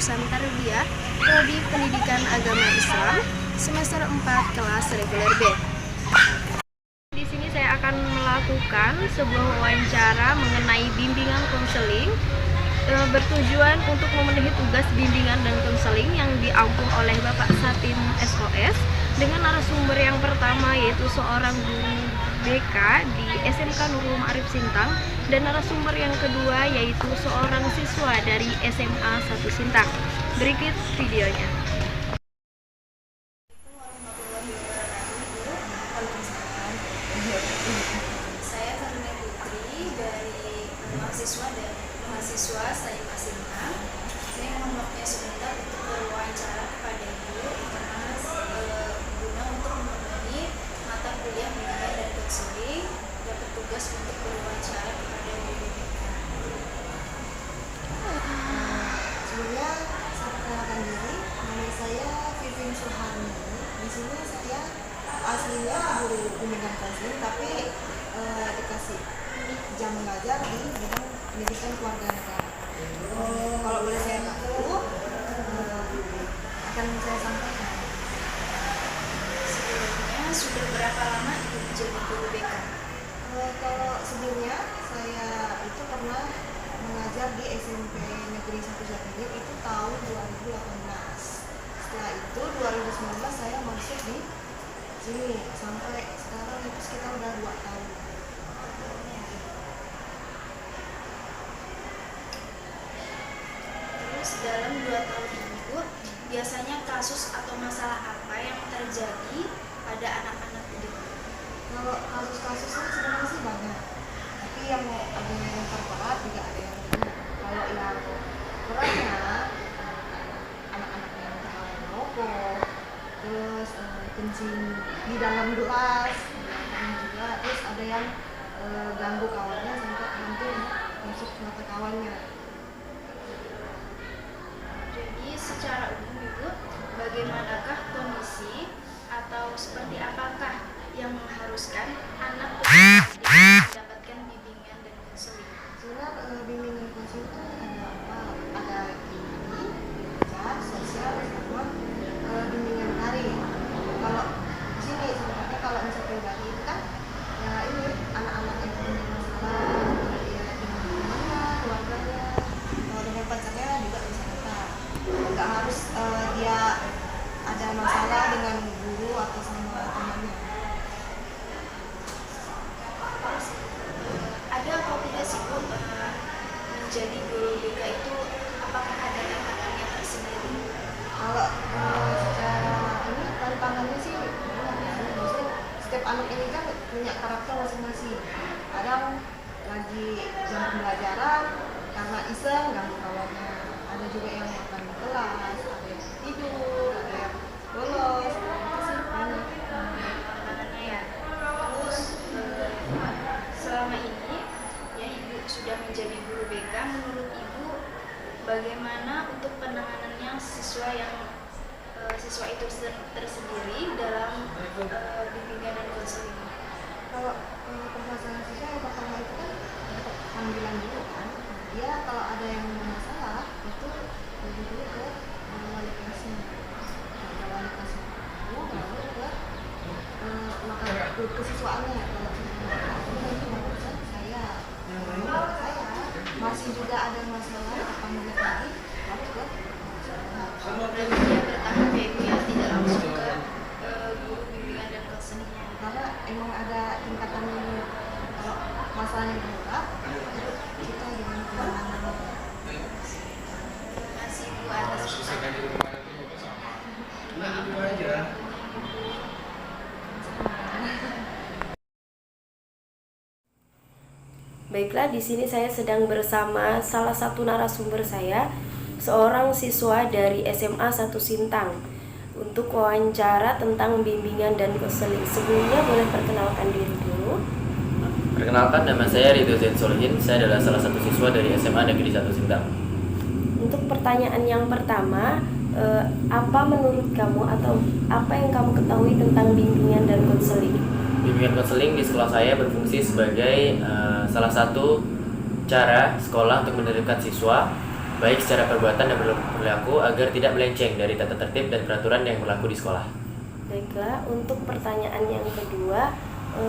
jurusan Tarbiyah, Prodi Pendidikan Agama Islam, semester 4 kelas reguler B. Di sini saya akan melakukan sebuah wawancara mengenai bimbingan konseling bertujuan untuk memenuhi tugas bimbingan dan konseling yang diampu oleh Bapak Satin SOS dengan narasumber yang pertama yaitu seorang guru BK di SMK Nurul Ma'arif Sintang dan narasumber yang kedua yaitu seorang siswa dari SMA 1 Sintang. Berikut videonya. Saya Karina Putri dari mahasiswa SMA Sintang. Saya mohon waktunya sebentar untuk berwawancara kepada Ibu karena guna untuk memenuhi mata kuliah bimbingan dan konseling, dapat tugas untuk berwawancara kepada Ibu. Sebelumnya saya perkenalkan diri, nama saya Vivin Suharni. Di sini saya aslinya guru bimbingan konseling, tapi dikasih jam mengajar di bidang pendidikan keluarga negara. Kalau boleh saya tahu, akan saya sampaikan. Sebelumnya sudah berapa lama Ibu menjadi guru BK? Kalau sebelumnya saya itu pernah mengajar di SMP Negeri 1 Jatigiring itu tahun 2018. Setelah itu 2019 saya masuk di sini sampai sekarang itu sekitar udah 2 tahun. Terus dalam 2 tahun ini Bu, biasanya kasus atau masalah apa yang terjadi pada anak-anak didik? Kalau kasus-kasusnya sebenarnya sih banyak, tapi yang ada yang terberat juga ada yang ringan. Kalau yang beratnya anak-anak yang merokok, terus kencing di dalam gelas, juga terus ada yang ganggu kawannya sampai nanti masuk mata kawannya. Jadi secara umum Ibu, bagaimanakah kondisi atau seperti apakah yang mengharuskan anak mendapatkan bimbingan dan konseling? Sebenarnya bimbingan konseling itu ada apa? Ada bimbingan, belajar, sosial, sama bimbingan daring. Kalau di sini sebenarnya kalau misalnya pribadi itu kan ya ini anak-anak yang punya masalah, dia dengan temannya, keluarganya, dengan pacarnya juga bisa datang. Nggak harus dia ada masalah dengan guru atau sama temannya. Terus ada atau tidak sih Bu, menjadi guru BK itu apakah ada tantangannya tersendiri? Kalau secara ini tantangannya sih banyak ya. Maksudnya setiap anak ini kan punya karakter masing-masing. Kadang lagi jam pembelajaran karena iseng ganggu kawannya. Ada juga yang makan di kelas, ada yang tidur, ada yang bolos. Itu sih banyak. Tantangannya ya. Terus selama ini ya Ibu sudah menjadi guru BK, menurut Ibu bagaimana untuk penanganannya siswa itu tersendiri dalam bimbingan dan konseling? Kalau permasalahan siswa yang pertama itu kan dapat panggilan dulu kan. Dia kalau ada yang masalah itu lebih dulu ke wali kelasnya. Ke wali kelasnya baru ke maka kesiswaannya. Kalau siswanya itu baru saya. Kalau saya masih juga ada masalah panggilan lagi baru ke Berarti dia bertahap ya Ibu ya, tidak langsung ke guru bimbingan dan konselingnya. karena emang ada tingkatan ini. Kalau masalahnya berat kita dengan penanganan. Masih Bu atas Baiklah, di sini saya sedang bersama salah satu narasumber saya, seorang siswa dari SMA 1 Sintang, untuk wawancara tentang bimbingan dan konseling. Sebelumnya boleh perkenalkan diri dulu. Perkenalkan, nama saya Ridho Zain Solihin. Saya adalah salah satu siswa dari SMA Negeri 1 Sintang. Untuk pertanyaan yang pertama, apa menurut kamu atau apa yang kamu ketahui tentang bimbingan dan konseling? Bimbingan konseling di sekolah saya berfungsi sebagai salah satu cara sekolah untuk mendekatkan siswa baik secara perbuatan dan perilaku agar tidak melenceng dari tata tertib dan peraturan yang berlaku di sekolah. Baiklah, untuk pertanyaan yang kedua,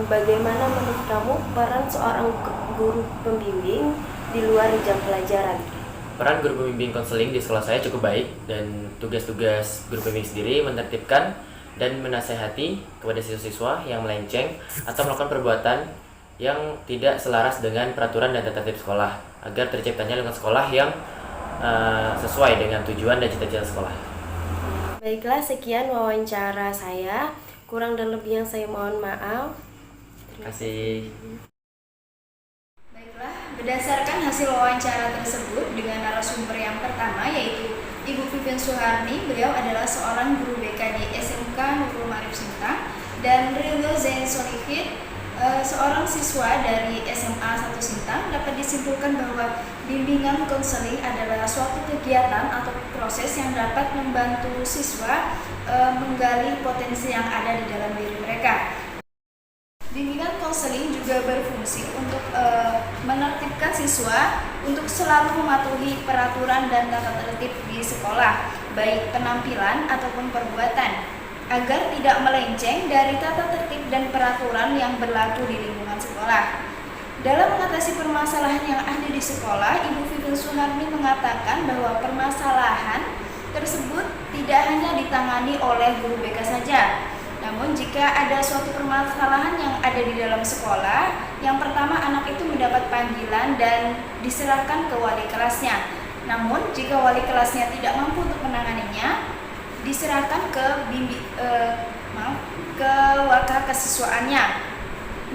bagaimana menurut kamu peran seorang guru pembimbing di luar jam pelajaran? Peran guru pembimbing konseling di sekolah saya cukup baik, dan tugas-tugas guru pembimbing sendiri menertibkan dan menasehati kepada siswa-siswa yang melenceng atau melakukan perbuatan yang tidak selaras dengan peraturan dan tata tertib sekolah, agar terciptanya lingkungan sekolah yang sesuai dengan tujuan dan cita-cita sekolah. Baiklah, sekian wawancara saya. Kurang dan lebihnya saya mohon maaf. Terima kasih. Baiklah, berdasarkan hasil wawancara tersebut dengan narasumber yang pertama yaitu Ibu Vivien Suharni, beliau adalah seorang guru BK di SMK Nurul Ma'arif Sintang, dan Ridho Zain Solihin, seorang siswa dari SMA 1 Sintang. Dapat disimpulkan bahwa bimbingan konseling adalah suatu kegiatan atau proses yang dapat membantu siswa menggali potensi yang ada di dalam diri mereka. Bimbingan konseling juga berfungsi untuk menertibkan siswa untuk selalu mematuhi peraturan dan tata tertib di sekolah, baik penampilan ataupun perbuatan, agar tidak melenceng dari tata tertib dan peraturan yang berlaku di lingkungan sekolah. Dalam mengatasi permasalahan yang ada di sekolah, Ibu Vivien Suharni mengatakan bahwa permasalahan tersebut tidak hanya ditangani oleh guru BK saja. Namun jika ada suatu permasalahan yang ada di dalam sekolah, yang pertama anak itu mendapat panggilan dan diserahkan ke wali kelasnya. Namun jika wali kelasnya tidak mampu untuk menanganinya, diserahkan ke wakil kesiswaannya.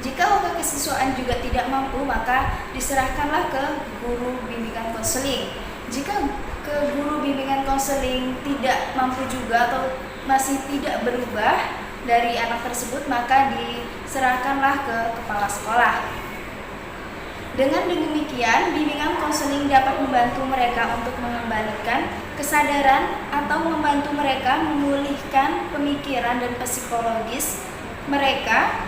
Jika wakil kesiswaan juga tidak mampu, maka diserahkanlah ke guru bimbingan konseling. Jika ke guru bimbingan konseling tidak mampu juga atau masih tidak berubah dari anak tersebut, maka diserahkanlah ke kepala sekolah. Dengan demikian, bimbingan konseling dapat membantu mereka untuk mengembalikan kesadaran atau membantu mereka memulihkan pemikiran dan psikologis mereka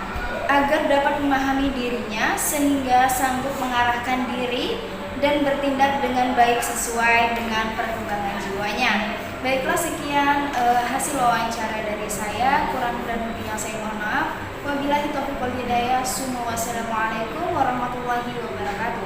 agar dapat memahami dirinya sehingga sanggup mengarahkan diri dan bertindak dengan baik sesuai dengan perkembangan jiwanya. Baiklah, sekian hasil wawancara dari saya. Kurang dan lebihnya saya mohon maaf. Wabillahi taufiq wal hidayah. Wassalamualaikum warahmatullahi wabarakatuh.